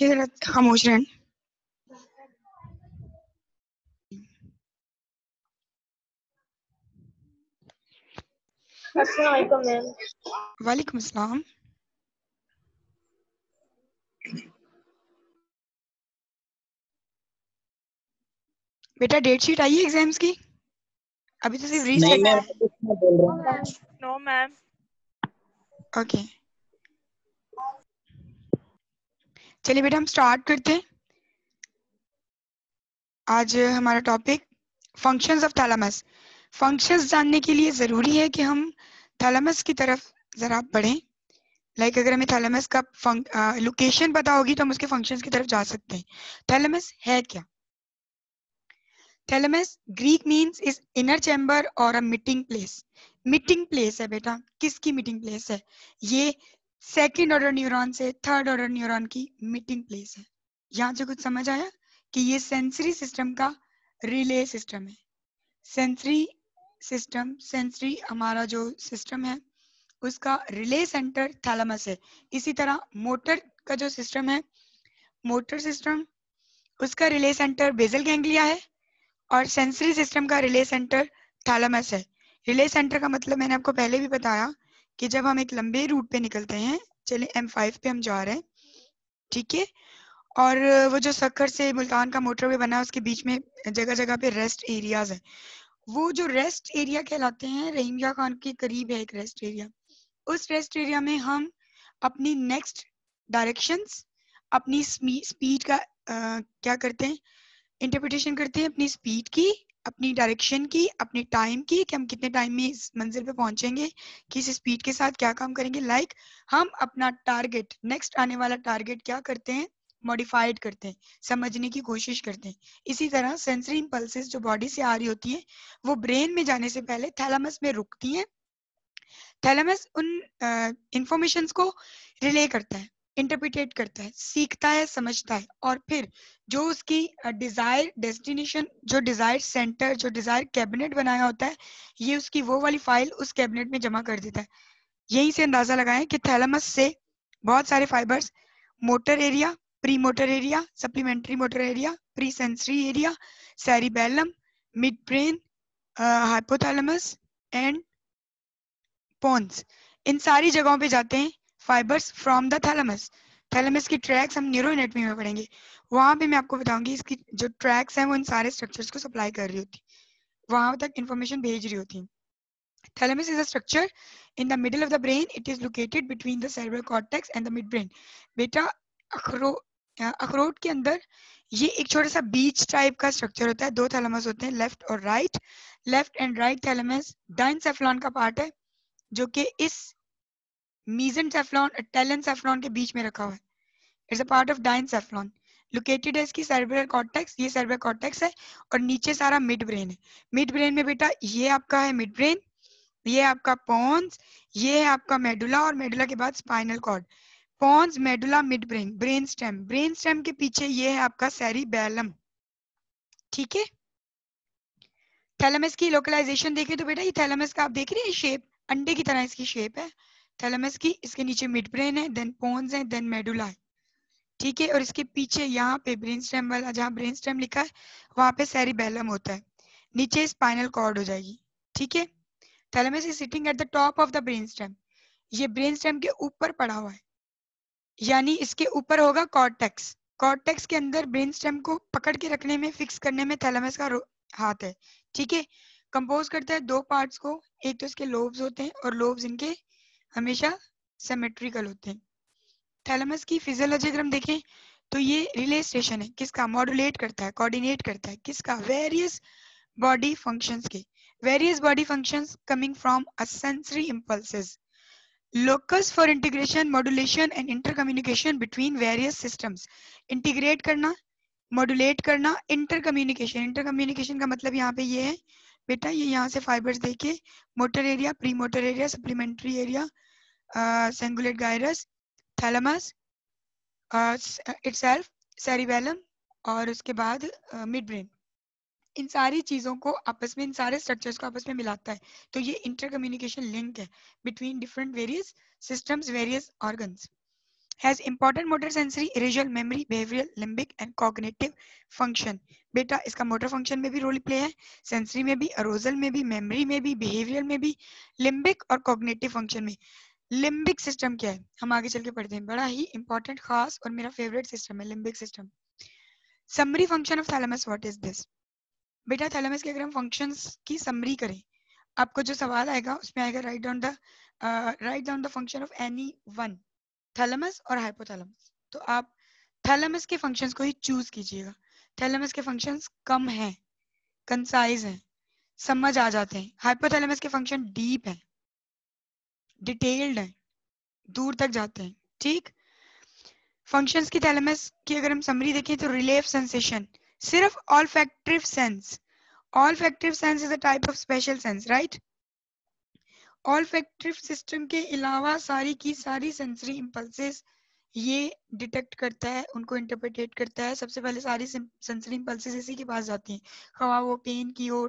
सबकी तरह खामोश रहें। अस्सलाम वालेकुम मैम। वालेकुम अस्सलाम। बेटा डेट शीट आई है एग्जाम्स की? अभी तो सिर्फ नहीं रीसेट। मैम, मैं बोल रहा हूँ। No ma'am. ओके, चलिए बेटा हम स्टार्ट करते हैं। आज हमारा topic functions of thalamus. Functions जानने के लिए ज़रूरी है कि हम थैलेमस की तरफ ज़रा पढ़ें। लाइक अगर हमें थैलेमस का लोकेशन पता होगी तो हम उसके फंक्शंस की तरफ जा सकते हैं। थैलेमस है क्या? Thalamus Greek means is inner chamber और a meeting place. Meeting place है बेटा। किसकी मीटिंग प्लेस है? ये सेकंड ऑर्डर न्यूरॉन से थर्ड ऑर्डर न्यूरॉन की मीटिंग प्लेस है। यहाँ से कुछ समझ आया कि ये सेंसरी सिस्टम का रिले सिस्टम है। सेंसरी सिस्टम, सेंसरी हमारा जो सिस्टम है उसका रिले सेंटर थैलेमस है। इसी तरह मोटर का जो सिस्टम है, मोटर सिस्टम, उसका रिले सेंटर बेसल गैंग्लिया है और सेंसरी सिस्टम का रिले सेंटर थैलेमस है। रिले सेंटर का मतलब मैंने आपको पहले भी बताया कि जब हम एक लंबे रूट पे निकलते हैं, चलिए M5 पे हम जा रहे हैं, ठीक है, और वो जो सक्खर से मुल्तान का मोटरवे बना है उसके बीच में जगह जगह पे रेस्ट एरियाज है। वो जो रेस्ट एरिया कहलाते हैं, रहीमिया खान के करीब है एक रेस्ट एरिया। उस रेस्ट एरिया में हम अपनी नेक्स्ट डायरेक्शंस, अपनी स्पीड का क्या करते हैं, इंटरप्रिटेशन करते हैं अपनी स्पीड की, अपनी डायरेक्शन की, अपनी टाइम की, कि हम कितने टाइम में इस मंजिल पे पहुंचेंगे, किस स्पीड के साथ क्या काम करेंगे। लाइक हम अपना टारगेट, नेक्स्ट आने वाला टारगेट क्या करते हैं, मॉडिफाइड करते हैं, समझने की कोशिश करते हैं। इसी तरह सेंसरी इंपल्सेस जो बॉडी से आ रही होती हैं वो ब्रेन में जाने से पहले थैलेमस में रुकती हैं। थैलेमस उन इंफॉर्मेशंस को रिले करता है, इंटरप्रिटेट करता है, सीखता है, समझता है, और फिर जो उसकी डिजायर डेस्टिनेशन, जो डिजायर सेंटर, जो डिजायर कैबिनेट बनाया होता है, ये उसकी वो वाली फाइल उस कैबिनेट में जमा कर देता है। यहीं से अंदाजा लगाएं कि थैलेमस से बहुत सारे fibres, motor area, pre motor area, supplementary motor area, pre sensory area, cerebellum, mid brain, hypothalamus and pons, इन सारी जगहों पे जाते हैं fibres from the thalamus. Thalamus की ट्रैक्स हम न्यूरो एनाटॉमी में पढ़ेंगे, वहां पे मैं आपको बताऊंगी इसकी जो ट्रैक्स हैं वो इन सारे स्ट्रक्चर्स को सप्लाई कर रही होती, वहां तक इंफॉर्मेशन भेज रही होती। Thalamus is a structure in the middle of the brain. It is located between the cerebral cortex and the mid brain. बेटा अखरोट के अंदर ये एक छोटा सा बीच टाइप का स्ट्रक्चर होता है। दो थैलेमस होते हैं, लेफ्ट और right. Left and right thalamus diencephalon का पार्ट है जो कि इस मीसेंसेफ्लॉन टेलेंसेफ्लॉन के बीच में रखा हुआ है। It's a part of diencephalon. Located है इसकी सेरेब्रल कॉर्टेक्स, ये सेरेब्रल कॉर्टेक्स है, और नीचे सारा मिड ब्रेन है। मिड ब्रेन में बेटा ये आपका है मिड ब्रेन, ये आपका पोन्स, ये है आपका मेडुला, और मेडुला के बाद spinal cord. Pons, medulla, mid brain, brain stem, brain stem के पीछे ये है आपका सेरिबेलम। ठीक है, थैलेमस की लोकलाइजेशन देखें तो बेटा ये थैलेमस का आप देख रहे हैं शेप, अंडे की तरह इसकी शेप है थैलेमस की। इसके नीचे मिड ब्रेन है, देन पोन्स है, देन मेडुला है, ठीक है, और इसके पीछे यहाँ पे ब्रेन स्टेम वाला, जहाँ ब्रेन स्टेम लिखा है वहां पे सेरिबेलम होता है, नीचे स्पाइनल कॉर्ड हो जाएगी। ठीक है, thalamus is sitting at the top of the brain stem. ये ब्रेन स्टेम के ऊपर पड़ा हुआ है, यानी इसके ऊपर होगा कॉर्टेक्स। कॉर्टेक्स के अंदर ब्रेन स्टेम को पकड़ के रखने में, फिक्स करने में थैलेमस का हाथ है। ठीक है, कंपोज करता है दो पार्ट्स को, एक तो इसके लोब्स होते हैं और लोब्स इनके हमेशा सिमेट्रिकल होते हैं। थैलेमस की फिजियोलॉजी अगर हम देखें तो ये रिले स्टेशन है, किसका, मॉड्यूलेट करता है, कोऑर्डिनेट करता है, किसका, वेरियस बॉडी फंक्शंस के, various body functions coming from a sensory impulses, locus for integration, modulation and intercommunication between various systems. Integrate करना, मॉड्यूलेट करना, इंटरकम्युनिकेशन। इंटरकम्युनिकेशन का मतलब यहाँ पे ये है बेटा, ये यहाँ से फाइबर्स देखिए, motor area, pre motor area, supplementary area, cingulate gyrus, thalamus itself, cerebellum, और उसके बाद मिड ब्रेन। इन सारी चीजों को आपस में, इन सारे स्ट्रक्चर्स को आपस में मिलाता है। तो ये इंटर कम्युनिकेशन लिंक है between different various systems, various organs. Has important motor sensory arousal memory behavioural limbic and cognitive function. बेटा इसका मोटर फंक्शन में भी रोल प्ले है, सेंसरी में भी, अरोजल में भी, मेमोरी में भी, बिहेवियर में भी, लिम्बिक और कॉग्निटिव फंक्शन में। लिम्बिक सिस्टम क्या है हम आगे चल के पढ़ते हैं, बड़ा ही इंपॉर्टेंट खास और मेरा फेवरेट सिस्टम है limbic system. Summary function of thalamus what is this. बेटा थैलेमस के अगर हम फंक्शंस की समरी करें, आपको जो सवाल आएगा उसमें आएगा write down the function of any one, thalamus और हाइपोथैलेमस। तो आप थैलेमस के फंक्शंस को ही चूज कीजिएगा। थैलेमस के फंक्शंस कम हैं, कंसाइज हैं, समझ आ जाते हैं। हाइपोथैलेमस के फंक्शन डीप हैं, डिटेल्ड हैं, दूर तक जाते हैं। ठीक, फंक्शंस की थैलेमस की अगर हम समरी देखें तो रिलेव सेंसेशन, सिर्फ olfactive sense. Olfactive sense is a type of special sense, right. Olfactive system के अलावा सारी की सारी सेंसरी इंपल्सेस ये डिटेक्ट करता है, उनको इंटरप्रेटेट करता है। सबसे पहले सारी सेंसरी इंपल्सेस इसी के पास जाती हैं, खवा वो पेन की हो,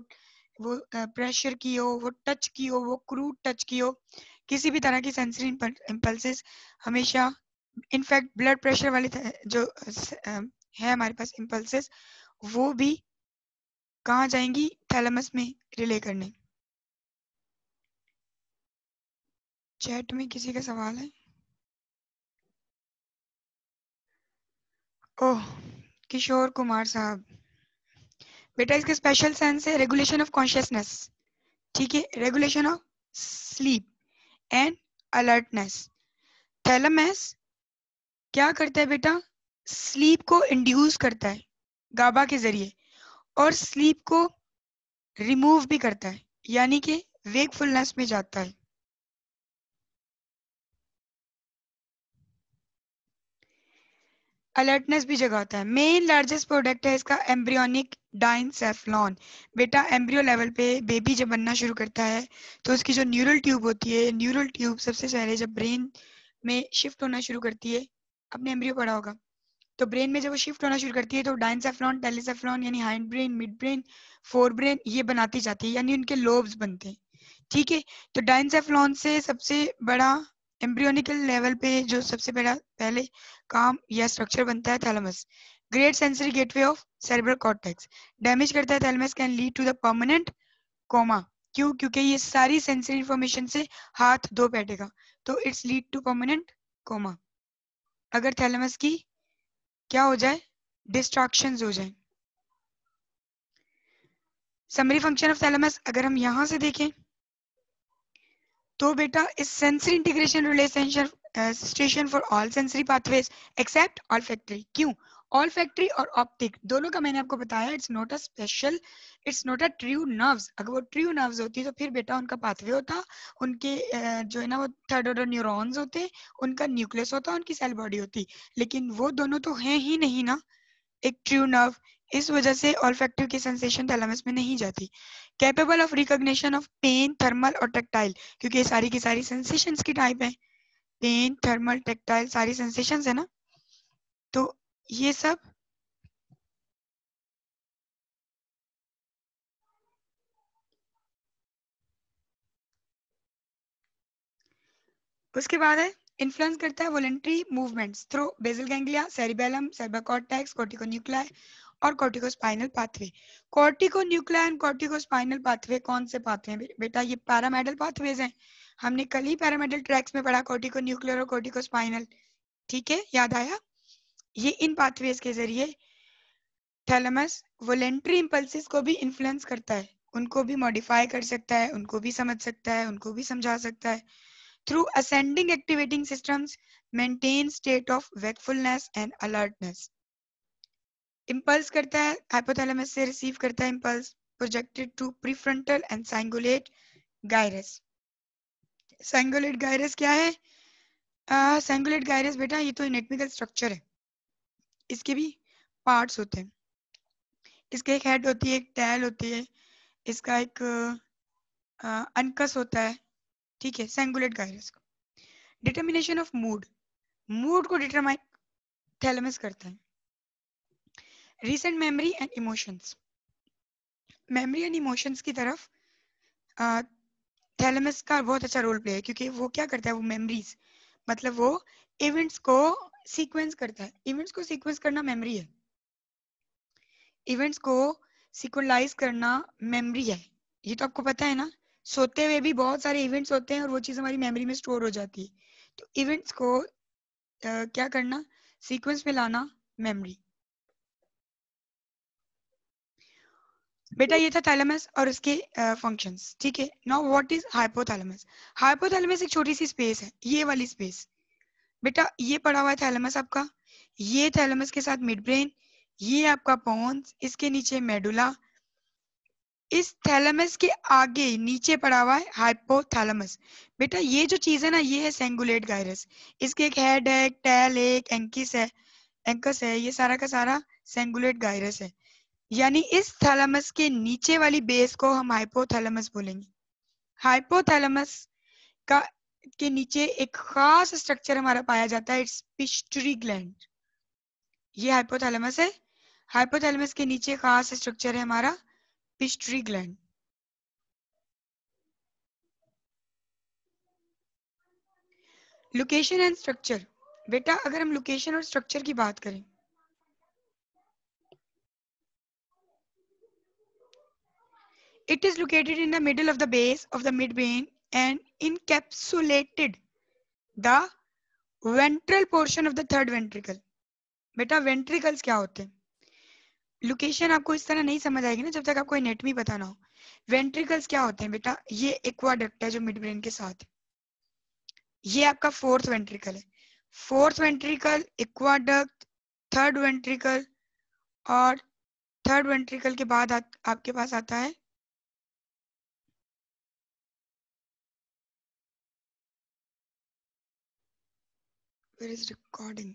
वो प्रेशर की हो, वो टच की हो, वो क्रूड टच की हो, किसी भी तरह की सेंसरी इंपल्सेस हमेशा, इनफैक्ट ब्लड प्रेशर वाले जो है हमारे पास इंपल्सेस, वो भी कहाँ जाएंगी, थैलेमस में रिले करने। चैट में किसी का सवाल है? ओह, किशोर कुमार साहब, बेटा इसका स्पेशल सेंस है रेगुलेशन ऑफ कॉन्शियसनेस, ठीक है, regulation of sleep and alertness. Thalamus क्या करता है बेटा, स्लीप को इंड्यूस करता है गाबा के जरिए, और स्लीप को रिमूव भी करता है, यानी कि वेकफुलनेस में जाता है। अलर्टनेस भी जगाता है। मेन लार्जेस्ट प्रोडक्ट है इसका एम्ब्रियोनिक डाइनसेफ्लॉन। बेटा एम्ब्रियो लेवल पे बेबी जब बनना शुरू करता है तो उसकी जो न्यूरल ट्यूब होती है, न्यूरल ट्यूब सबसे पहले जब ब्रेन में शिफ्ट होना शुरू करती है, आपने एम्ब्रियो पढ़ा होगा, तो ब्रेन में जब वो शिफ्ट होना शुरू करती है तो डाइनसेफ्लॉन, टेलिसेफ्लॉन यानी hind brain, mid brain, fore brain ये बनाती जाती है, यानी उनके लोब्स बनते हैं। ठीक है, तो डाइनसेफ्लॉन से सबसे बड़ा एम्ब्रियोनिकल लेवल पे जो सबसे बड़ा पहले काम या स्ट्रक्चर बनता है thalamus, great sensory gateway of cerebral cortex. Damage करता है thalamus can lead to the permanent coma. क्यों? क्योंकि ये सारी सेंसरी इंफॉर्मेशन से हाथ धो बैठेगा, तो it's lead to permanent coma अगर थैलेमस की क्या हो जाए, डिस्ट्रैक्शंस हो जाए। समरी फंक्शन ऑफ थैलेमस अगर हम यहां से देखें तो बेटा इस sensory integration relationship station for all sensory pathways except olfactory. क्यों? ऑल्फैक्टरी और ऑप्टिक दोनों का मैंने आपको बताया, it's not a special, it's not a true nerves. अगर वो ट्रू नर्व्स होती तो फिर बेटा उनका पाथवे होता, उनके जो है ना वो थर्ड ऑर्डर न्यूरॉन्स होते, उनका न्यूक्लियस होता, उनकी सेल बॉडी होती, लेकिन वो दोनों तो हैं ही नहीं ना एक ट्रू नर्व। इस वजह से ऑल्फैक्टिव की सेंसेशन थैलेमस में नहीं जाती। Capable of recognition of pain, thermal और टेक्टाइल, क्योंकि ये सारी की सारी सेंसेशंस की टाइप है, पेन, थर्मल, टेक्टाइल सारी सेंसेशंस है ना, तो ये सब उसके बाद है इन्फ्लुएंस करता है voluntary movements through basal ganglia, cerebellum, cerebrocortex, corticonuclei और corticospinal pathway. Corticonuclei and corticospinal pathway कौन से पाथवे हैं बेटा? ये पैरामेडल पाथवेज हैं। हमने कल ही पैरामेडल ट्रैक्स में पढ़ा कॉर्टिकोन्यूक्लियर और कॉर्टिकोस्पाइनल, ठीक है, याद आया? ये इन पाथवेज के जरिए थैलेमस वॉलेंटरी इंपल्सेस को भी इन्फ्लुएंस करता है, उनको भी मॉडिफाई कर सकता है, उनको भी समझ सकता है, उनको भी समझा सकता है। Through ascending activating systems, maintain state of wakefulness and alertness. Impulse करता है, hypothalamus से receive करता है impulse, projected to prefrontal and cingulate gyrus. Cingulate gyrus क्या है? Cingulate gyrus बेटा ये तो anatomical structure है, इसके भी parts होते हैं। इसके एक हेड होती है, एक टेल होती है, इसका एक अनकस होता है, ठीक है। Cingulate gyrus को डिटर्मिनेशन ऑफ मूड, मूड को डिटरमाइन थैलेमस करता है। Recent memory and emotions, memory and emotions की तरफ थैलेमस का बहुत अच्छा रोल प्ले है, क्योंकि वो क्या करता है, वो मेमोरीज मतलब वो इवेंट्स को सीक्वेंस करता है। इवेंट्स को सीक्वेंस करना मेमोरी है। इवेंट्स को सिक्वेंलाइज करना मेमोरी है। ये तो आपको पता है ना। सोते हुए भी बहुत सारे इवेंट्स होते हैं और वो चीज हमारी मेमोरी में स्टोर हो जाती है। तो इवेंट्स को क्या करना, सीक्वेंस में लाना, मेमोरी। बेटा ये था थैलेमस और उसके फंक्शंस, ठीक है। Now what is hypothalamus. Hypothalamus एक छोटी सी स्पेस है, ये वाली स्पेस। बेटा ये पड़ा हुआ है थैलेमस आपका, ये थैलेमस के साथ मिड ब्रेन, ये आपका पोन्स, इसके नीचे मेडुला, इस थैलेमस के आगे नीचे पड़ा हुआ है हाइपोथैलेमस। बेटा ये जो चीज है ना, ये है सेंगुलेट गायरस। इसके एक हेड है, एक टेल है, एक एंकिस है, एंकस है, ये सारा का सारा सेंगुलेट गायरस है। यानी इस थैलेमस के नीचे वाली बेस को हम हाइपोथैलेमस बोलेंगे। हाइपोथैलेमस का के नीचे एक खास स्ट्रक्चर हमारा पाया जाता है, इट्स पिट्यूटरी ग्लैंड। ये हाइपोथैलेमस है। हाइपोथैलेमस के नीचे खास स्ट्रक्चर है हमारा pituitary gland. Location and structure. बेटा अगर हम लोकेशन और स्ट्रक्चर की बात करें, it is located in the middle of the base of the midbrain and encapsulated the ventral portion of the third ventricle. बेटा वेंट्रिकल्स क्या होते हैं? लोकेशन आपको इस तरह नहीं समझ आएगी ना जब तक आपको एनेटमी पता ना हो। वेंट्रिकल्स क्या होते हैं बेटा? ये एक्वाडक्ट है जो मिड ब्रेन के साथ है। ये आपका फोर्थ वेंट्रिकल है। Fourth ventricle, aqueduct, third ventricle, और थर्ड वेंट्रिकल के बाद आपके पास आता है where is recording।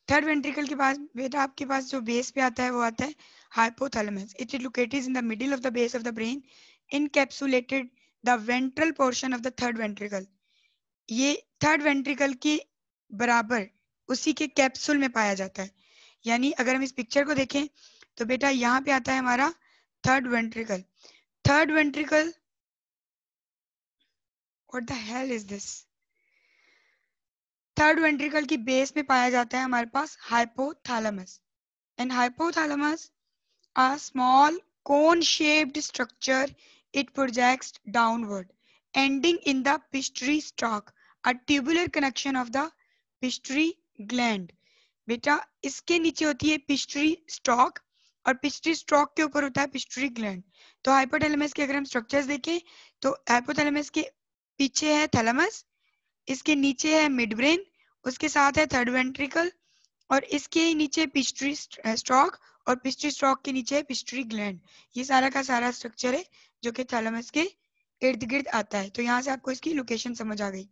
Third ventricle के पास बेटा आपके पास जो बेस पे आता है वो आता है hypothalamus. It is located in the middle of the base of the brain, encapsulated the ventral portion of the third ventricle. ये थर्ड वेंट्रिकल के बराबर उसी के कैप्सूल में पाया जाता है। यानी अगर हम इस पिक्चर को देखें तो बेटा यहाँ पे आता है हमारा third ventricle. Third ventricle, what the hell is this. Third ventricle की बेस में पाया जाता है हमारे पास hypothalamus. And hypothalamus a small cone-shaped structure. It projects downward, ending in the pituitary stalk, a tubular connection of the pituitary gland. बेटा इसके नीचे होती है पिट्यूटरी स्टॉक और पिट्यूटरी स्टॉक के ऊपर होता है पिट्यूटरी ग्लैंड। तो हाइपोथैलेमस के अगर हम स्ट्रक्चर्स देखें तो हाइपोथैलेमस के पीछे है थैलेमस, इसके नीचे है मिड ब्रेन, उसके साथ है थर्ड वेंट्रिकल, और इसके नीचे पिट्यूटरी स्टॉक, और पिट्यूटरी स्टॉक के नीचे है पिट्यूटरी ग्लैंड। ये सारा का सारा स्ट्रक्चर है जो कि थैलेमस के इर्द गिर्द आता है। तो यहाँ से आपको इसकी लोकेशन समझ आ गई।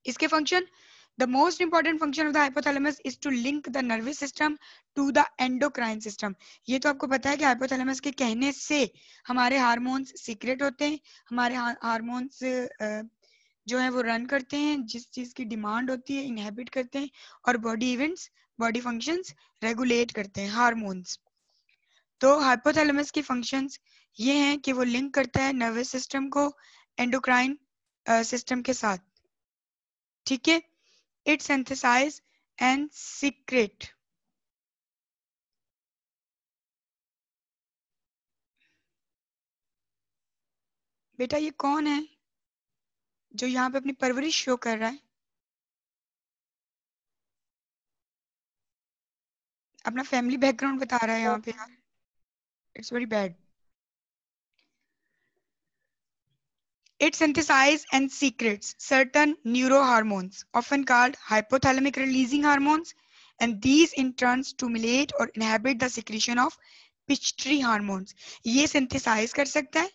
इसके function, the most important function of the hypothalamus is to link the nervous system to the endocrine system. ये तो आपको पता है कि हाइपोथैलेमस के कहने से हमारे हार्मोन्स सीक्रेट होते हैं, हमारे हार्मोन्स जो है वो रन करते हैं, जिस चीज की डिमांड होती है इनहेबिट करते हैं, और body events, body functions regulate करते हैं, हार्मोन्स। तो हाइपोथैलेमस के फंक्शंस ये हैं कि वो लिंक करता है नर्वस सिस्टम को एंडोक्राइन सिस्टम के साथ, ठीक है। It synthesize and secrete. बेटा ये कौन है जो यहाँ पे अपनी परवरिश शो कर रहा है, अपना फैमिली बैकग्राउंड बता रहा है यहाँ पे यार। It's very bad. It synthesizes and secretes certain neurohormones, often called hypothalamic releasing hormones, and these in turn stimulate or inhibit the secretion of pituitary hormones. ये synthesize कर सकता है,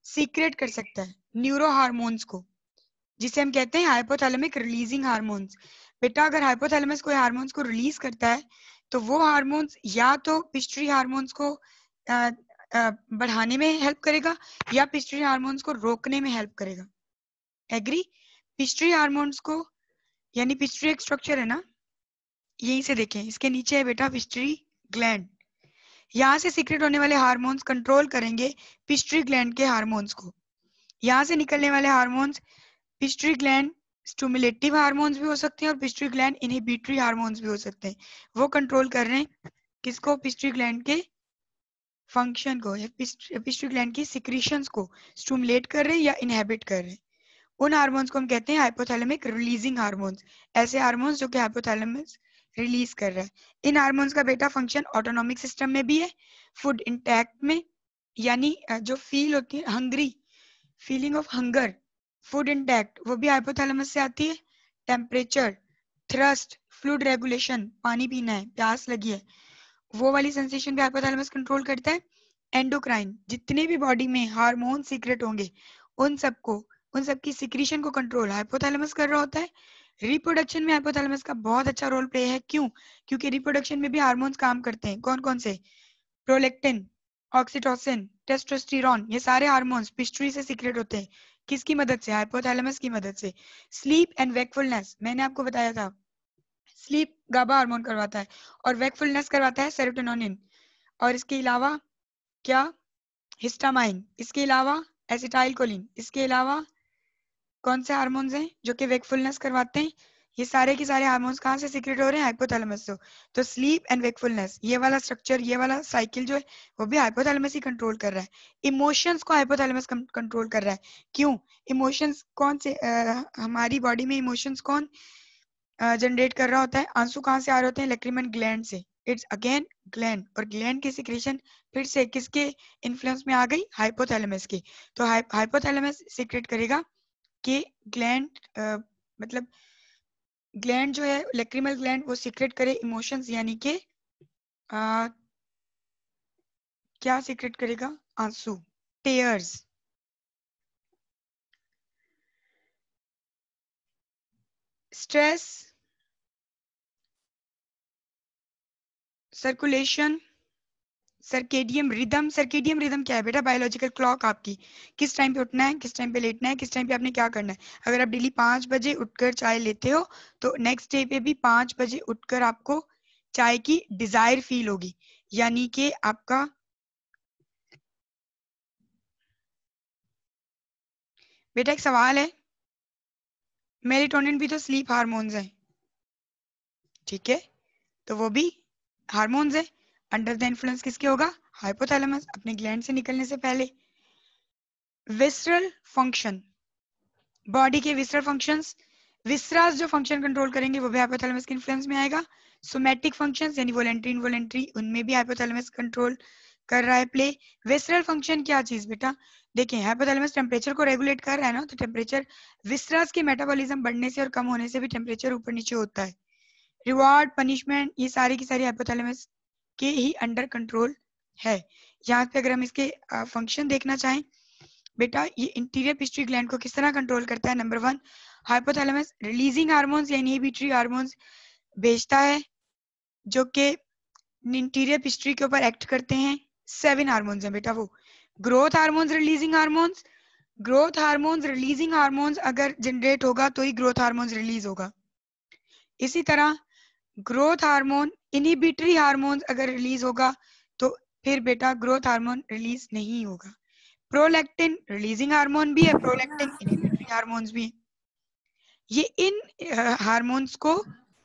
secrete कर सकता है neurohormones को, जिसे हम कहते हैं हाइपोथैलेमिक रिलीजिंग हार्मोन्स। बेटा अगर हाइपोथैलेमस कोई हार्मोन्स को रिलीज करता है तो वो हार्मोन्स या तो पिट्यूटरी हार्मोन्स को बढ़ाने में हेल्प करेगा या पिट्यूटरी हार्मोन्स को रोकने में हेल्प करेगा। एग्री? पिट्यूटरी हार्मोन्स को, यानी पिट्यूटरी एक स्ट्रक्चर है ना, यहीं से देखें, इसके नीचे है बेटा पिट्यूटरी ग्लैंड। यहाँ से सीक्रेट होने वाले हार्मोन्स कंट्रोल करेंगे पिट्यूटरी ग्लैंड के हार्मोन्स को। यहाँ से निकलने वाले hormones pituitary gland stimulative hormones भी हो सकते हैं और पिट्यूटरी ग्लैंड इनहिबिटरी हार्मोन्स भी हो सकते हैं। वो कंट्रोल कर रहे हैं किसको? पिट्यूटरी ग्लैंड के फंक्शन को या पिट्यूटरी ग्लैंड की सिक्रीशंस को स्टिमुलेट कर रहे हैं या इनहिबिट कर रहे हैं। उन हार्मोन्स को हम कहते हैं हाइपोथैलेमिक रिलीजिंग हार्मोन्स। ऐसे हार्मोन्स जो कि हाइपोथैलेमस रिलीज कर रहा है। इन हार्मोन्स का बेटा फंक्शन ऑटोनॉमिक सिस्टम में भी है, फूड इंटेक्ट में, यानी जो फील होती है hungry, feeling of hunger, food intact, वो भी हाइपोथैलेमस से आती है। टेम्परेचर, थ्रस्ट, फ्लूइड रेगुलेशन, पानी पीना है, प्यास लगी है, वो वाली सेंसेशन भी हाइपोथैलेमस कंट्रोल करता है। एंडोक्राइन, जितने भी बॉडी में हार्मोन सीक्रेट होंगे उन सबकी सिक्रीशन को कंट्रोल हाइपोथैलेमस कर रहा होता है। रिप्रोडक्शन में हाइपोथैलेमस का बहुत अच्छा रोल प्ले है। क्यों? क्योंकि रिप्रोडक्शन में भी हार्मोन्स काम करते हैं। कौन कौन से? प्रोलेक्टिन, ऑक्सीटोसिन, टेस्टोस्टेरोन, ये सारे हार्मोन्स पिट्यूटरी से सीक्रेट होते हैं। किसकी मदद से? हाइपोथैलेमस की मदद से। स्लीप एंड वेकफुलनेस, मैंने आपको बताया था, स्लीप गाबा हार्मोन करवाता है और वेकफुलनेस करवाता है सेरोटोनिन। और इसके अलावा क्या? हिस्टामाइन, इसके अलावा एसिटाइलकोलिन, इसके अलावा कौन से हार्मोन्स हैं जो कि वेकफुलनेस करवाते हैं? ये सारे के सारे हार्मोन्स कहाँ से सीक्रेट हो रहे हैं? हाइपोथैलेमस से। तो स्लीप एंड वेकफुलनेस, ये वाला स्ट्रक्चर, ये वाला साइकिल जो है वो भी हाइपोथैलेमस ही कंट्रोल कर रहा है। इमोशंस को हाइपोथैलेमस कंट्रोल कर रहा है। क्यों? इमोशंस कौन से हमारी बॉडी में इमोशंस कौन जनरेट कर रहा होता है? आंसू कहाँ से आ रहे होते हैं? लैक्रिमल ग्लैंड से। इट्स अगेन ग्लैंड, और ग्लैंड की सिक्रेशन फिर से किसके इन्फ्लुएंस में आ गई? हाइपोथैलेमस की। तो हाइपोथैलेमस सीक्रेट करेगा कि ग्लैंड मतलब ग्लैंड जो है लैक्रिमल ग्लैंड वो सीक्रेट करे इमोशंस, यानी कि क्या सीक्रेट करेगा? आंसू, tears. Stress, circulation, circadian rhythm. Circadian rhythm क्या है बेटा? बायोलॉजिकल क्लॉक आपकी, किस टाइम पे उठना है, किस टाइम पे लेटना है, किस टाइम पे आपने क्या करना है। अगर आप डेली 5 बजे उठकर चाय लेते हो तो नेक्स्ट डे पे भी 5 बजे उठकर आपको चाय की डिजायर फील होगी, यानी कि आपका बेटा एक सवाल है, मेलेटोनिन भी तो स्लीप हार्मोन्स है, ठीक है? तो वो भी हार्मोन्स है। अंडर द इन्फ्लुएंस किसके होगा? हाइपोथैलेमस, अपने ग्लैंड से निकलने से पहले। विसरल फंक्शन, बॉडी के विसरल फंक्शंस, विसरास जो फंक्शन कंट्रोल करेंगे वो भी हाइपोथैलेमस के इन्फ्लुएंस में आएगा। सोमैटिक फंक्शंस यानी वोलेंट्री इनवोलेंट्री, उनमें भी हाइपोथैलेमस कंट्रोल कर रहा है प्ले। विसरल फंक्शन क्या चीज बेटा? देखिए हाइपोथैलेमस टेम्परेचर को रेगुलेट कर रहा है ना, तो टेम्परेचर विसरास के मेटाबॉलिज्म बढ़ने से और कम होने से भी टेम्परेचर ऊपर नीचे होता है। रिवार्ड, पनिशमेंट, ये सारी की सारी हाइपोथैलेमस के ही अंडर कंट्रोल है। यहाँ पे अगर हम इसके फंक्शन देखना चाहें बेटा, ये इंटीरियर पिट्यूटरी ग्लैंड को किस तरह कंट्रोल करता है? नंबर 1, हाइपोथैलेमस रिलीजिंग हार्मोन्स या इनहिबिटरी हार्मोन्स भेजता है जो कि इंटीरियर पिट्यूटरी के ऊपर एक्ट करते हैं। 7 हार्मोन्स हैं बेटा वो। Growth hormones releasing hormones, growth hormones releasing hormones अगर जनरेट होगा तो ही ग्रोथ हार्मोन्स रिलीज होगा। इसी तरह ग्रोथ हार्मोन इनहिबिटरी हार्मोन्स अगर रिलीज होगा तो फिर बेटा ग्रोथ हार्मोन रिलीज नहीं होगा। प्रोलैक्टिन रिलीजिंग हार्मोन भी है, प्रोलैक्टिन इनहिबिटरी हार्मोन्स भी है। ये इन हार्मोन्स को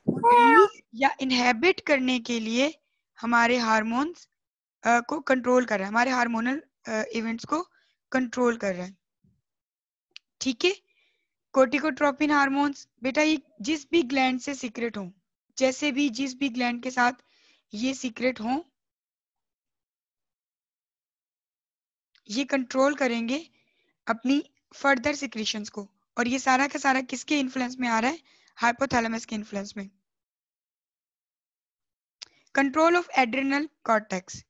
रिलीज या इनहेबिट करने के लिए हमारे हार्मोन्स को कंट्रोल कर रहा है, हमारे हार्मोनल इवेंट्स को कंट्रोल कर रहा है, ठीक है? कोर्टिकोट्रोपिन हार्मोन्स बेटा ये जिस भी ग्लैंड से सीक्रेट हो, जैसे भी जिस भी ग्लैंड के साथ ये सीक्रेट हो, ये कंट्रोल करेंगे अपनी फर्दर सिक्रीशंस को। और ये सारा का सारा किसके इन्फ्लुएंस में आ रहा है? हाइपोथैलेमस के इन्फ्लुएंस में। Control of adrenal cortex,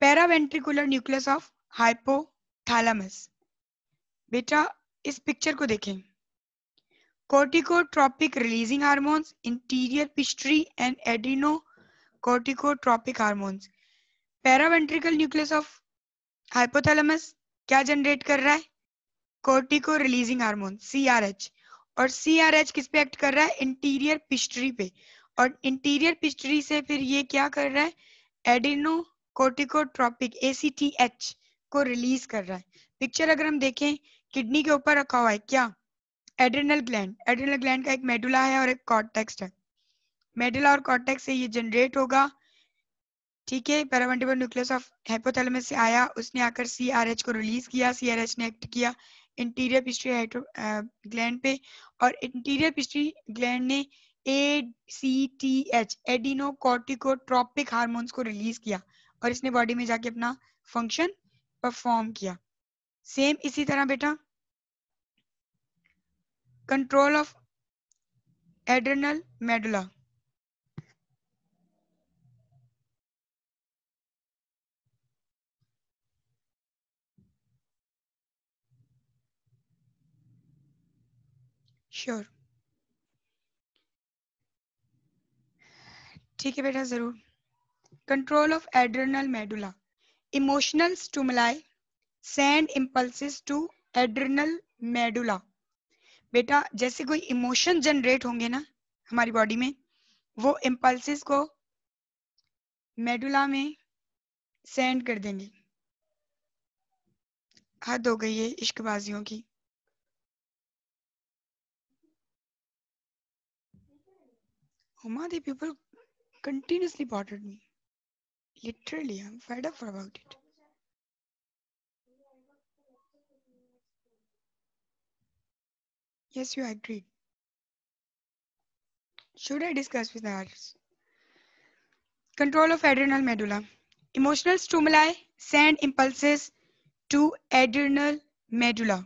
paraventricular nucleus of hypothalamus. बेटा इस पिक्चर को देखें, corticotropic releasing hormones, interior pituitary and adreno corticotropic hormones. Paraventricle nucleus of hypothalamus क्या जनरेट कर रहा है? Cortico releasing hormone CRH। और CRH किस पे एक्ट कर रहा है? इंटीरियर पिट्यूटरी पे। और इंटीरियर पिट्यूटरी से फिर ये क्या कर रहा है? एडिनो कोर्टिकोट्रोपिक ACTH को रिलीज कर रहा है। पिक्चर अगर हम देखें, किडनी के ऊपर रखा हुआ है क्या? एड्रिनल ग्लैंड का एक मेडुला है और एक कॉर्टेक्स है। मेडुला और कॉर्टेक्स से ये जनरेट होगा, ठीक है। पैरावेंट्रिकुलर न्यूक्लियस ऑफ हाइपोथैलेमस से आया, उसने आकर CRH को रिलीज किया, CRH ने एक्ट किया इंटीरियर पिट्यूटरी ग्लैंड पे, और इंटीरियर पिट्यूटरी ग्लैंड ने ACTH एडिनोकॉर्टिकोट्रोपिक हार्मोन्स को रिलीज किया और इसने बॉडी में जाके अपना फंक्शन परफॉर्म किया। सेम इसी तरह बेटा control of adrenal medulla, sure, ठीक है बेटा, जरूर। Control of adrenal medulla, emotional stimuli send impulses to adrenal medulla. बेटा जैसे कोई इमोशन जनरेट होंगे ना हमारी बॉडी में, वो इंपल्सेस को मेडुला में सेंड कर देंगे। हद हो गई है इश्कबाजियों की। Huma, the people continuously bothered me. Literally, I'm fed up about it. Yes, you agreed. Should I discuss with the others? Control of adrenal medulla. Emotional stimuli send impulses to adrenal medulla.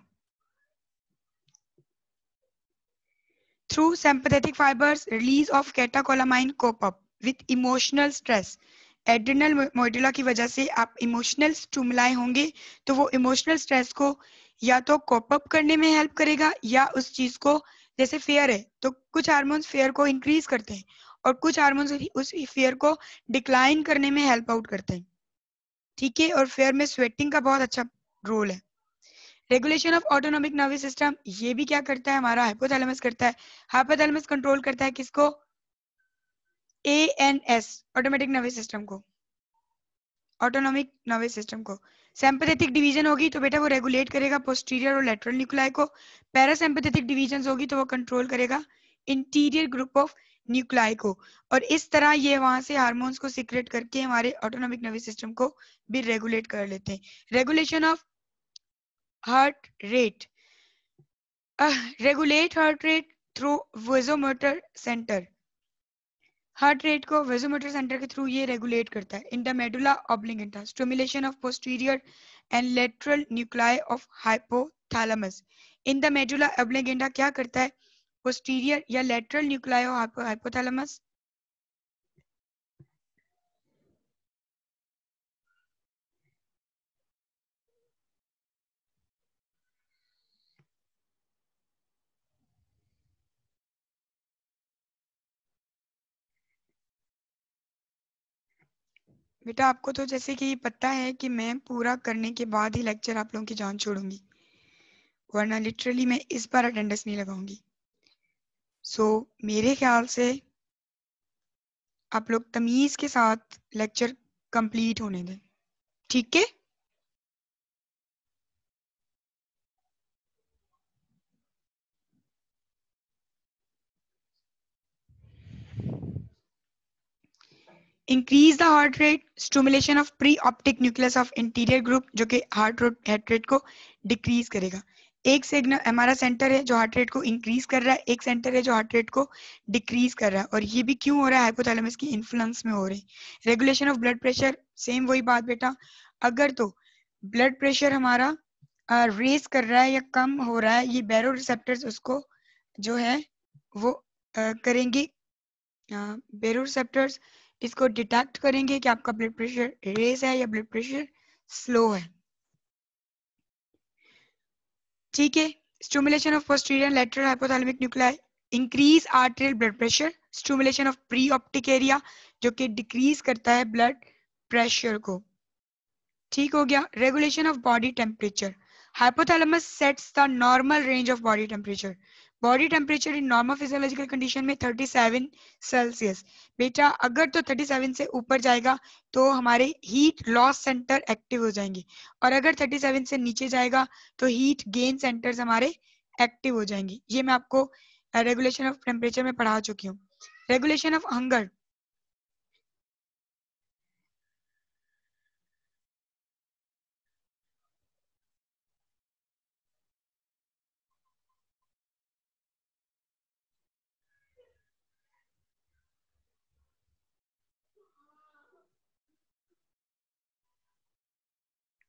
Through sympathetic fibers, release of catecholamine cope up with emotional stress. Adrenal medulla की वजह से आप emotional stimuli होंगे तो वो emotional stress को या तो कोप अप करने में हेल्प करेगा या उस चीज को, जैसे फेयर है तो कुछ हार्मोन्स फेयर को इंक्रीज करते हैं और कुछ हार्मोन्स उस फेयर को डिक्लाइन करने में हेल्प आउट करते हैं, ठीक है। और फेयर में स्वेटिंग का बहुत अच्छा रोल है। Regulation of autonomic nervous system, ये भी क्या करता है, हमारा हाइपोथैलेमस करता है। हाइपोथैलेमस कंट्रोल करता है किसको? ANS ऑटोमेटिक नर्वस सिस्टम को, ऑटोनॉमिक नर्वस सिस्टम को। सिंपैथेटिक डिवीजन होगी तो बेटा वो रेगुलेट करेगा पोस्टीरियर और लेटरल न्यूक्लाई को। पैरासिम्पैथेटिक डिवीजन होगी तो वो कंट्रोल करेगा इंटीरियर ग्रुप ऑफ न्यूक्लाई को। और इस तरह ये वहां से हार्मोन्स को सीक्रेट करके हमारे ऑटोनॉमिक नर्वस सिस्टम को भी रेगुलेट कर लेते हैं। Regulation of heart rate, regulate heart rate through vasomotor centre. Heart rate को वेजोमोटर सेंटर के थ्रू ये रेगुलेट करता है। In the medulla oblongata, stimulation of posterior and lateral nuclei of hypothalamus. In the medulla oblongata क्या करता है? Posterior या lateral nuclei of hypothalamus बेटा आपको तो जैसे कि पता है कि मैं पूरा करने के बाद ही लेक्चर आप लोगों की जान छोड़ूंगी, वरना लिटरली मैं इस बार अटेंडेंस नहीं लगाऊंगी। सो मेरे ख्याल से आप लोग तमीज के साथ लेक्चर कंप्लीट होने दें, ठीक है। Increase the heart rate, stimulation of pre optic nucleus of interior group, जो कि हार्ट रेट को डिक्रीज करेगा। एक सिग्नल हमारा सेंटर है जो हार्ट रेट को इंक्रीज कर रहा है, एक सेंटर है जो हार्ट रेट को डिक्रीज कर रहा है, और ये भी क्यों हो रहा है? हाइपोथैलेमस की इन्फ्लुएंस में हो रहे हैं। Regulation of blood pressure, same वही बात बेटा, अगर तो ब्लड प्रेशर हमारा रेस कर रहा है या कम हो रहा है, ये बैरो रिसेप्टर्स उसको जो है वो करेंगे, बैरो रिसेप्टर्स इसको डिटेक्ट करेंगे कि आपका ब्लड प्रेशर रेस है या ब्लड प्रेशर स्लो है, ठीक है। Stimulation of posterior lateral hypothalamic nuclei increase arterial blood pressure, stimulation of pre optic area जो कि डिक्रीज करता है ब्लड प्रेशर को, ठीक हो गया। Regulation of body temperature, hypothalamus sets the normal range of body temperature, body temperature in normal physiological condition में 37 Celsius. बेटा अगर तो 37 से ऊपर जाएगा तो हमारे हीट लॉस सेंटर एक्टिव हो जाएंगे, और अगर 37 से नीचे जाएगा तो हीट गेन सेंटर्स हमारे एक्टिव हो जाएंगे। ये मैं आपको रेगुलेशन ऑफ टेम्परेचर में पढ़ा चुकी हूँ। रेगुलेशन ऑफ हंगर,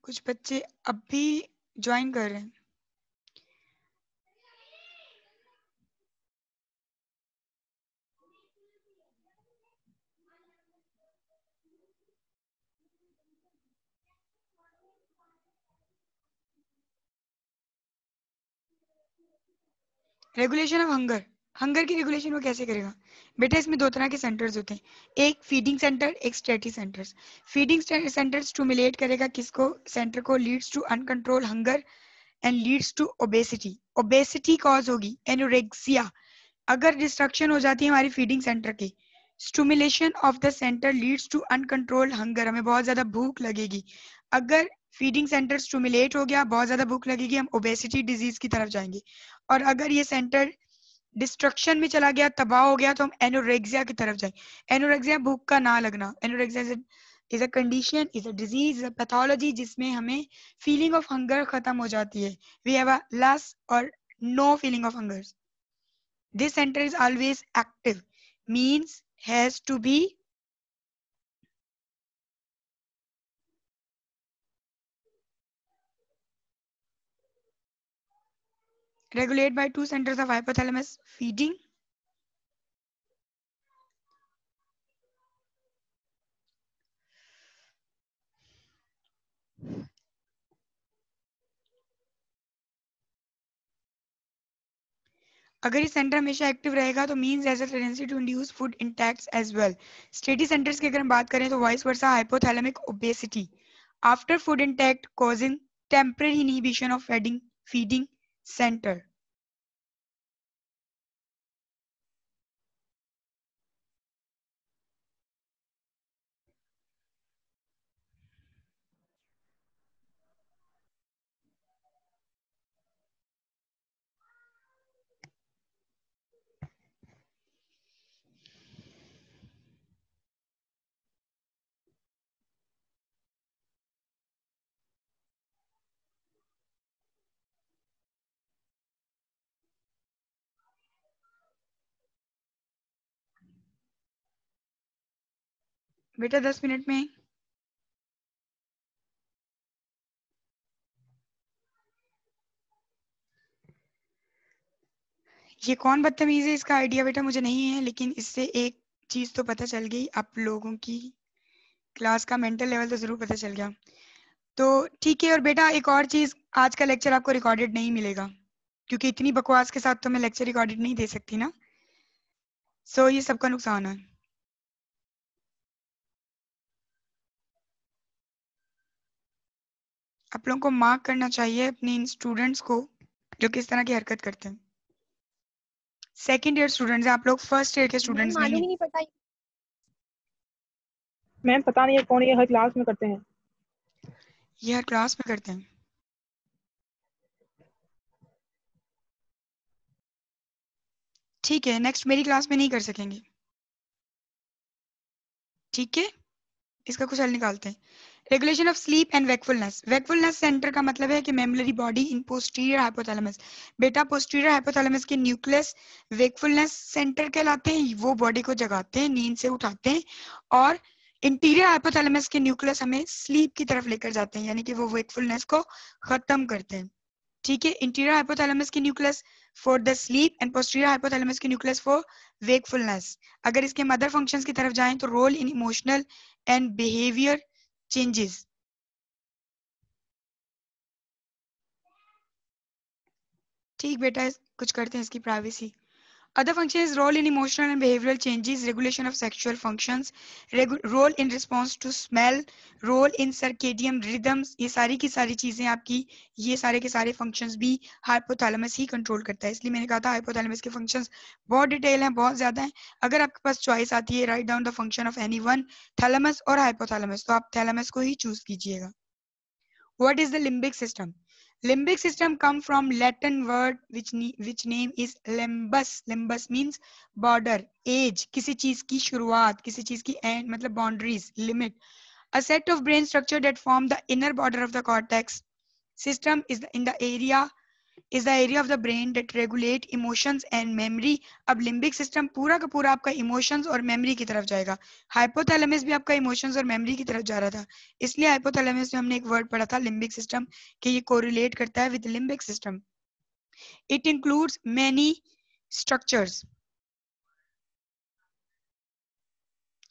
कुछ बच्चे अब भी ज्वाइन कर रहे हैं। रेगुलेशन ऑफ हंगर, हंगर की रेगुलेशन वो कैसे करेगा? बेटा इसमें दो तरह के सेंटर्स होते हैं, एक फीडिंग सेंटर, एक satiety centres. Feeding centre stimulate करेगा किसको? सेंटर को, leads to uncontrol hunger and leads to obesity. Obesity cause होगी एनोरेक्सिया अगर डिस्ट्रक्शन हो जाती है हमारी फीडिंग सेंटर की। Stimulation of the centre leads to uncontrolled hunger, हमें बहुत ज्यादा भूख लगेगी। अगर फीडिंग सेंटर स्टिमुलेट हो गया, बहुत ज्यादा भूख लगेगी, हम ओबेसिटी डिजीज की तरफ जाएंगे। और अगर ये सेंटर डिस्ट्रक्शन में चला गया, तबाह हो गया, तो हम एनोरेक्सिया की तरफ जाएंगे। एनोरेक्सिया भूख का ना लगना। Anorexia is a condition, is a disease, is a pathology जिसमें हमें फीलिंग ऑफ हंगर खत्म हो जाती है। We have a less or no feeling of hunger. This center is always active, means has to be regulated by two centers of hypothalamus feeding. अगर ये centre हमेशा active रहेगा तो means has a tendency to induce food intakes as well. Satiety centres की अगर हम बात करें तो vice versa hypothalamic obesity after food intake causing temporary inhibition of feeding centre. बेटा 10 मिनट में ये कौन बदतमीज है, इसका आइडिया बेटा मुझे नहीं है, लेकिन इससे एक चीज तो पता चल गई, आप लोगों की क्लास का मेंटल लेवल तो जरूर पता चल गया। तो ठीक है। और बेटा एक और चीज, आज का लेक्चर आपको रिकॉर्डेड नहीं मिलेगा, क्योंकि इतनी बकवास के साथ तो मैं लेक्चर रिकॉर्डेड नहीं दे सकती ना। सो ये सबका नुकसान है। आप लोगों को मार्क करना चाहिए अपने इन स्टूडेंट्स को जो किस तरह की हरकत करते हैं। सेकेंड ईयर स्टूडेंट्स हैं आप लोग, फर्स्ट ईयर के स्टूडेंट्स नहीं मालूम ही है। नहीं पता। मैम पता नहीं है कौन, ये हर क्लास में करते हैं। ये हर क्लास में करते हैं। ठीक है, नेक्स्ट मेरी क्लास में नहीं कर सकेंगे। ठीक है, इसका कुछ हल निकालते हैं। Regulation of sleep and wakefulness. Wakefulness centre का मतलब है कि memory body in posterior hypothalamus. बेटा पोस्टीरियर हाइपोथैलेमस के न्यूक्लियस वेकफुलनेस सेंटर कहलाते हैं, वो बॉडी को जगाते हैं, नींद से उठाते हैं। और इंटीरियर हाइपोथैलेमस के न्यूक्लियस हमें स्लीप की तरफ लेकर जाते हैं, यानी कि वो वेकफुलनेस को खत्म करते हैं। ठीक है, इंटीरियर हाइपोथैलेमस की nucleus for the sleep and posterior hypothalamus की न्यूक्लियस फॉर वेकफुलनेस। अगर इसके मदर फंक्शंस की तरफ जाएं तो role in emotional and behaviour changes. ठीक बेटा, कुछ करते हैं इसकी privacy. Other functions: role in emotional and behavioral changes, regulation of sexual functions, role in response to smell, role in circadian rhythms. ये सारी की सारी चीजें आपकी, ये सारे के सारे functions भी हाइपोथैलेमस ही कंट्रोल करता है. इसलिए मैंने कहा था हाइपोथैलेमस के functions बहुत डिटेल हैं, बहुत ज्यादा हैं. अगर आपके पास चॉइस आती है write down the function of any one, thalamus और हाइपोथैलेमस, तो आप थैलेमस को ही चूज कीजिएगा. What is the limbic system? Limbic system come from Latin word which name is limbus. Limbus means border, age, किसी चीज की शुरुआत, किसी चीज की end, मतलब boundaries, limit. A set of brain structure that form the inner border of the cortex. System is in the area of the brain that regulate emotions and memory. अब limbic system पूरा का पूरा आपका emotions और memory की तरफ जाएगा. Hypothalamus भी आपका इमोशंस और मेमोरी की तरफ जा रहा था, इसलिए हाइपोथैलेमस में हमने एक वर्ड पढ़ा था लिम्बिक सिस्टम कि ये कोरिलेट करता है with limbic system. It includes many structures.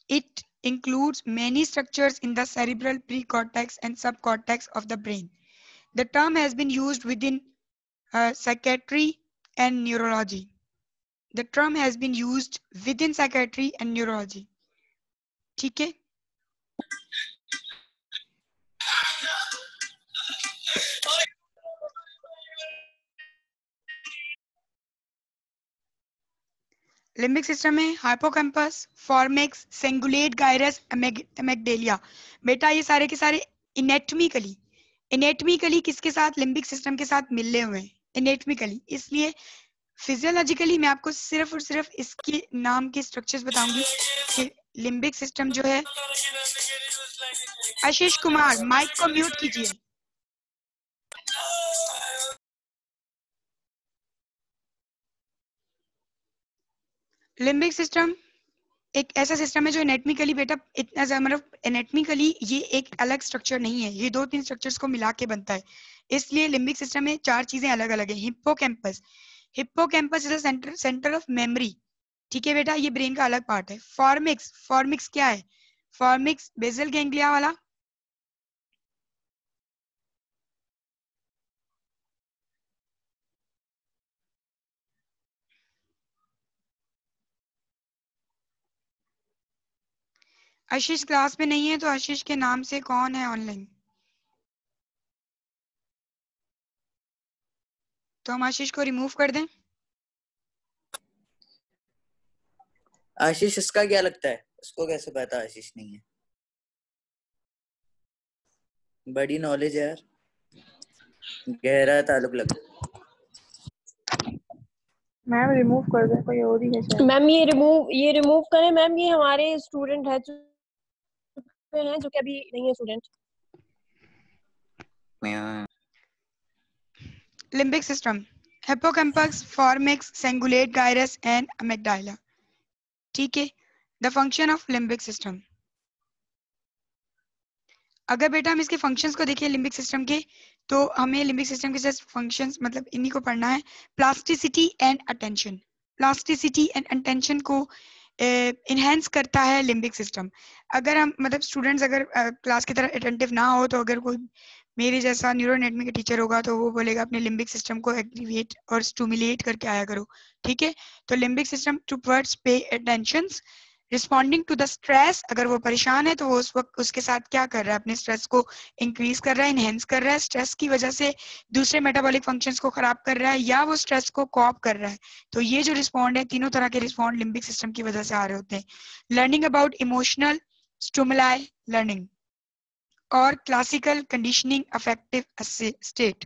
It includes many structures in the cerebral precortex and subcortex of the brain. The term has been used within psychiatry and neurology. The term has been used within psychiatry and neurology. ठीक है? Limbic system में हाइपोकैम्पस, फॉर्मिक्स, cingulate gyrus, एमेगडेलिया. बेटा ये सारे के सारे इनेटमिकली किसके साथ, लिम्बिक सिस्टम के साथ मिले हुए हैं, इनेटमिकली. इसलिए फिजियोलॉजिकली मैं आपको सिर्फ और सिर्फ इसके नाम के स्ट्रक्चर्स बताऊंगी कि लिम्बिक सिस्टम जो है. आशीष कुमार माइक को म्यूट कीजिए. लिम्बिक सिस्टम एक ऐसा सिस्टम है जो एनेटमिकली बेटा इतना ज्यादा, मतलब एनेटमिकली ये एक अलग स्ट्रक्चर नहीं है, ये दो तीन स्ट्रक्चर्स को मिला के बनता है. इसलिए लिम्बिक सिस्टम में चार चीजें अलग अलग है. Hippocampus, hippocampus is the centre of memory. ठीक है बेटा, ये ब्रेन का अलग पार्ट है. फॉर्मिक्स, फॉर्मिक्स क्या है? फॉर्मिक्स बेसल गैंग्लिया वाला. आशीष क्लास में नहीं है, तो आशीष के नाम से कौन है ऑनलाइन? तो हम आशीष को रिमूव कर दें. आशीष इसका क्या लगता है, इसको कैसे पता आशीष नहीं है? बड़ी नॉलेज है यार, गहरा ताल्लुक लग. मैम रिमूव कर दे, कोई और ही है शायद. मैम ये रिमूव करें मैम, ये हमारे स्टूडेंट है जो कि अभी नहीं है student. Limbic system, hippocampus, fornix, cingulate gyrus and amygdala. ठीक है. The function of limbic system. अगर बेटा हम इसके फंक्शंस को देखें लिम्बिक सिस्टम के, तो हमें लिम्बिक सिस्टम के जस्ट फंक्शंस मतलब इन्हीं को पढ़ना है. Plasticity and attention. Plasticity and attention को इनहेंस करता है लिम्बिक सिस्टम. अगर हम मतलब स्टूडेंट्स अगर क्लास की तरह अटेंटिव ना हो, तो अगर कोई मेरे जैसा न्यूरोएनाटॉमी का टीचर होगा तो वो बोलेगा अपने लिम्बिक सिस्टम को एक्टिवेट और स्टिमुलेट करके आया करो. ठीक है. तो लिम्बिक सिस्टम टुवर्ड्स पे attention, responding to the stress. अगर वो परेशान है तो वो उस वक्त उसके साथ क्या कर रहा है, अपने स्ट्रेस को इंक्रीज कर रहा है, इनहेंस कर रहा है, स्ट्रेस की वजह से दूसरे मेटाबॉलिक फंक्शंस को खराब कर रहा है, या वो स्ट्रेस को कॉप कर रहा है. तो ये जो रिस्पॉन्ड है, तीनों तरह के रिस्पॉन्ड लिम्बिक सिस्टम की वजह से आ रहे होते हैं. Learning about emotional stimuli learning और क्लासिकल कंडीशनिंग अफेक्टिव स्टेट.